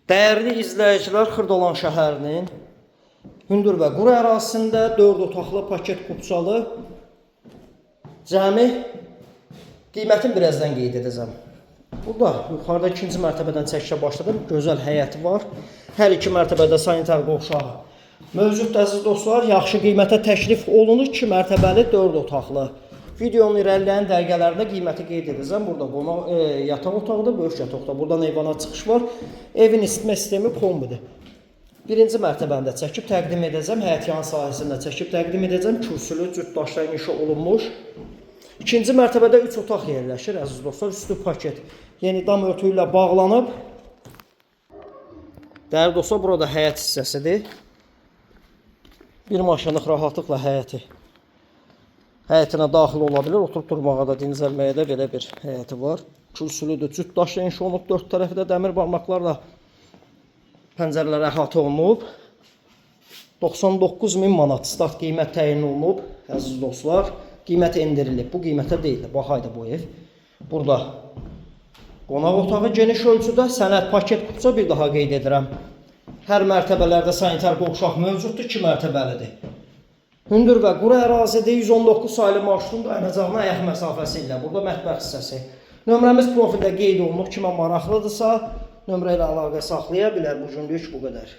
Dəyərli izləyicilər, Xırdalan şəhərinin hündür və quru ərazisində 4 otaqlı paket kupçalı cəmi qiymətini birazdan qeyd edəcəm. Burada yuxarıda ikinci mərtəbədən çəkişə başladım. Gözəl həyəti var. Hər iki mərtəbədə sanitar qovşağı mövcud əziz dostlar. Yaxşı qiymətə təklif olunur. 2 mərtəbəli 4 otaqlı. Videonun irəliləyən dəqiqələrində qiyməti qeyd edəcəm. Burada yataq otağıdır, böyük yataq otağı. Buradan eyvana çıxış var. Evin isitmə sistemi kombidir. Birinci mərtəbəndə çəkib təqdim edəcəm. Həyət yan sahəsində çəkib təqdim edəcəm. Kürsülü, cüt daşla inşa olunmuş. İkinci mərtəbədə 3 otaq yerləşir əziz dostlar. Üstü paket yeni dam örtüyü ilə bağlanıb. Dəyərli dostlar, burada həyət hissəsidir. Bir maşınlıq rahatlıqla həyətinə daxil ola bilir. Oturub durmağa da, dincəlməyə də belə bir həyəti var. Kürsülüdür, cüt daşla inşa olunub. 4 tərəfi də dəmir barmaqlarla pəncərələr əhatə olunub. 99.000 manat start qiymət təyin olunub əziz dostlar. Qiymət endirilib. Bu qiymətə deyildi. Baxaydı bu ev. Burada qonaq otağı geniş ölçüdə. Sənəd paket kupça bir daha qeyd edirəm. Hər mərtəbələrdə sanitar qovşaq mövcuddur. 2 mərtəbəlidir. Hündür və quru ərazidə 119 saylı marşrutun dayanacağına ayaq məsafəsi ilə. Burada mətbəx hissəsi. Nömrəmiz profildə qeyd olunub. Kimə maraqlıdırsa nömrə ilə əlaqə saxlaya bilər. Bu günlük bu qədər.